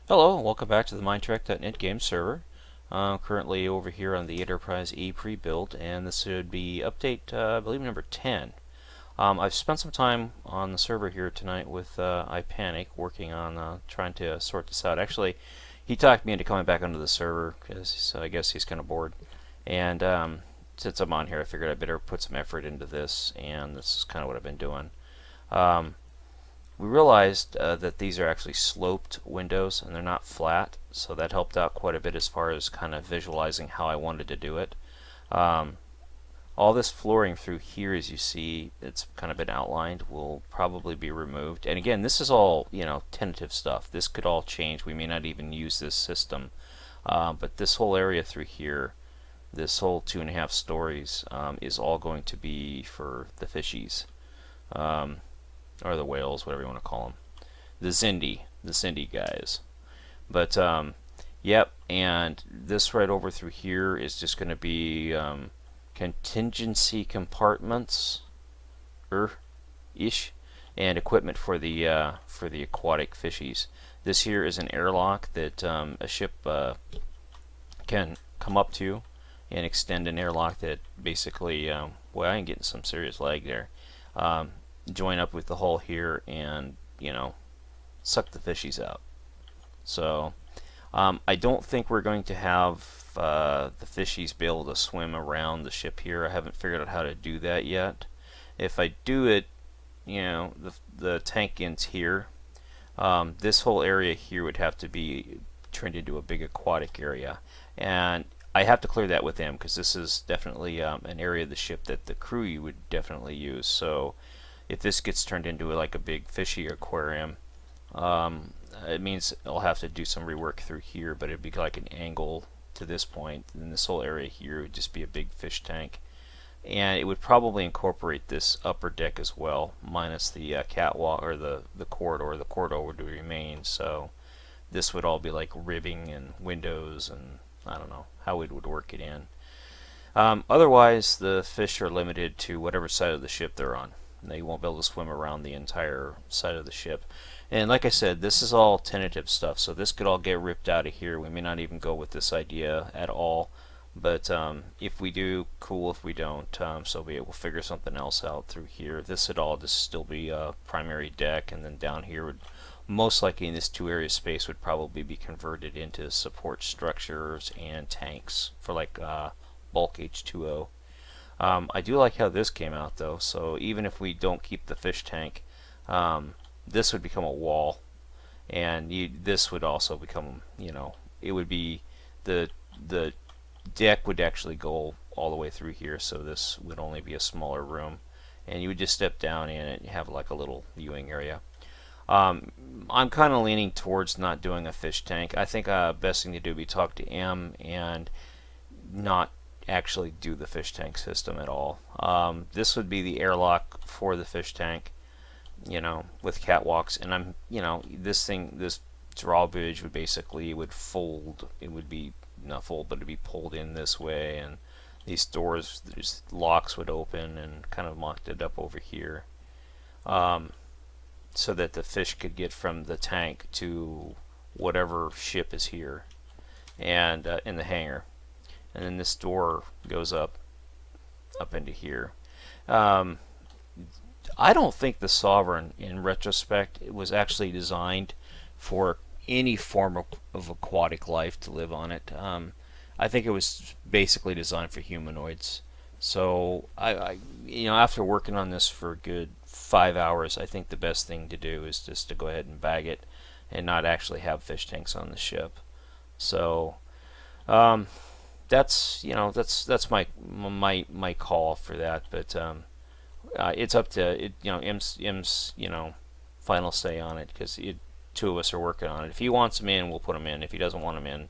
Hello, welcome back to the MindTrack.net game server. I'm currently over here on the Enterpsie E Prebuild, and this should be update, I believe, number 10. I've spent some time on the server here tonight with Ipanic, working on trying to sort this out. Actually, he talked me into coming back onto the server, because I guess he's kind of bored. And since I'm on here, I figured I better put some effort into this, and this is kind of what I've been doing. We realized that these are actually sloped windows and they're not flat, so that helped out quite a bit as far as kind of visualizing how I wanted to do it. All this flooring through here, as you see, it's kind of been outlined, will probably be removed. And again, this is all, tentative stuff. This could all change. We may not even use this system. But this whole area through here, this whole 2.5 stories, is all going to be for the fishies. Or the whales, whatever you want to call them. The Zindi guys. But, yep, and this right over through here is just going to be contingency compartments, ish, and equipment for the aquatic fishies. This here is an airlock that a ship can come up to, and extend an airlock that basically, well, I'm getting some serious lag there. Join up with the hull here and, suck the fishies out. So, I don't think we're going to have the fishies be able to swim around the ship here. I haven't figured out how to do that yet. If I do it, the tank ends here. This whole area here would have to be turned into a big aquatic area. And I have to clear that with them, because this is definitely an area of the ship that the crew would definitely use. So, if this gets turned into like a big fishy aquarium, it means I'll have to do some rework through here, but it'd be like an angle to this point, and this whole area here would just be a big fish tank. And it would probably incorporate this upper deck as well, minus the catwalk or the corridor. The corridor would remain, so this would all be like ribbing and windows, and I don't know how it would work it in. Otherwise, the fish are limited to whatever side of the ship they're on. They won't be able to swim around the entire side of the ship. And like I said, this is all tentative stuff, so this could all get ripped out of here. We may not even go with this idea at all. But if we do, cool. If we don't, so we'll figure something else out through here. This would all just still be a primary deck, and then down here would most likely in this 2-area space would probably be converted into support structures and tanks for like bulk H2O. I do like how this came out though, so even if we don't keep the fish tank, this would become a wall, and this would also become, it would be the deck would actually go all the way through here, so this would only be a smaller room, and you would just step down in it and have like a little viewing area. I'm kind of leaning towards not doing a fish tank. I think best thing to do would be talk to M and not actually do the fish tank system at all. This would be the airlock for the fish tank, with catwalks, and this drawbridge would basically fold. It would be not fold, but it'd be pulled in this way, and these doors, these locks would open and kind of locked it up over here, so that the fish could get from the tank to whatever ship is here, and in the hangar. And then this door goes up into here. I don't think the Sovereign, in retrospect, it was actually designed for any form of aquatic life to live on it. I think it was basically designed for humanoids. So after working on this for a good 5 hours, I think the best thing to do is just to go ahead and bag it and not actually have fish tanks on the ship. So that's my call for that, but it's up to M's final say on it, because two of us are working on it. If he wants him in, we'll put him in. If he doesn't want him in,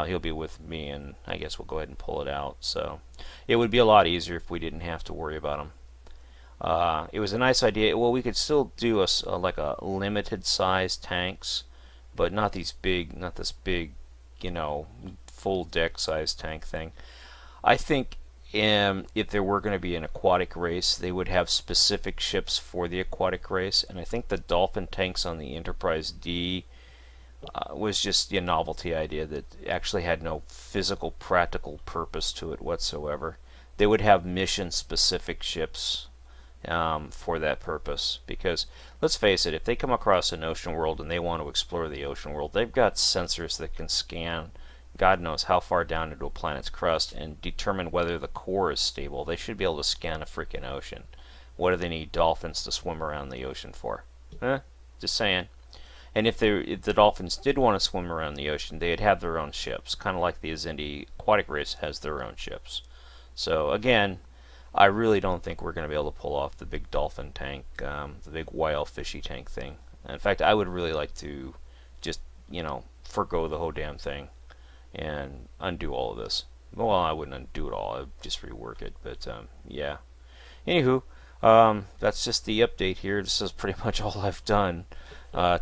he'll be with me, and I guess we'll go ahead and pull it out. So it would be a lot easier if we didn't have to worry about him. It was a nice idea. Well, we could still do like a limited size tanks, but not this big, full deck size tank thing. I think if there were going to be an aquatic race, they would have specific ships for the aquatic race, and I think the dolphin tanks on the Enterprise D was just a novelty idea that actually had no physical, practical purpose to it whatsoever. They would have mission-specific ships for that purpose, because let's face it, if they come across an ocean world and they want to explore the ocean world, they've got sensors that can scan God knows how far down into a planet's crust and determine whether the core is stable. They should be able to scan a freaking ocean. What do they need dolphins to swim around the ocean for? Just saying. And if the dolphins did want to swim around the ocean, they'd have their own ships, kind of like the Azindi aquatic race has their own ships. So again, I really don't think we're going to be able to pull off the big dolphin tank, the big whale fishy tank thing. In fact, I would really like to just, forgo the whole damn thing and undo all of this. Well, I wouldn't undo it all. I'd just rework it. But yeah. Anywho, that's just the update here. This is pretty much all I've done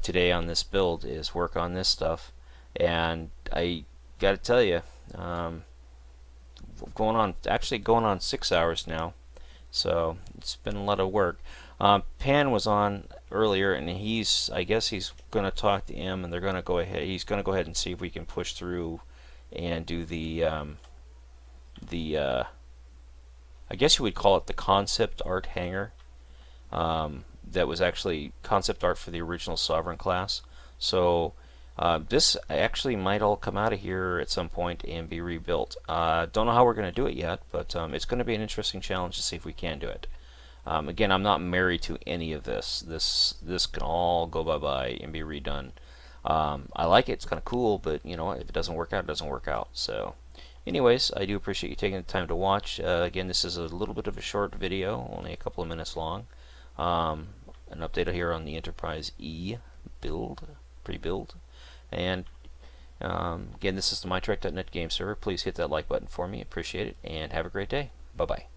today on this build, is work on this stuff. And I got to tell you, going on 6 hours now, so it's been a lot of work. Pan was on earlier, and I guess he's going to talk to M, and they're going to go ahead. He's going to go ahead and see if we can push through and do I guess you would call it the concept art hangar. That was actually concept art for the original Sovereign class. So this actually might all come out of here at some point and be rebuilt. Don't know how we're going to do it yet, but it's going to be an interesting challenge to see if we can do it. Again, I'm not married to any of this. This can all go bye-bye and be redone. I like it. It's kind of cool, but if it doesn't work out, it doesn't work out. So anyways, I do appreciate you taking the time to watch. Again, this is a little bit of a short video, only a couple of minutes long. An update here on the Enterprise E Prebuild. And again, this is the mytrek.net game server. Please hit that like button for me. Appreciate it, and have a great day. Bye-bye.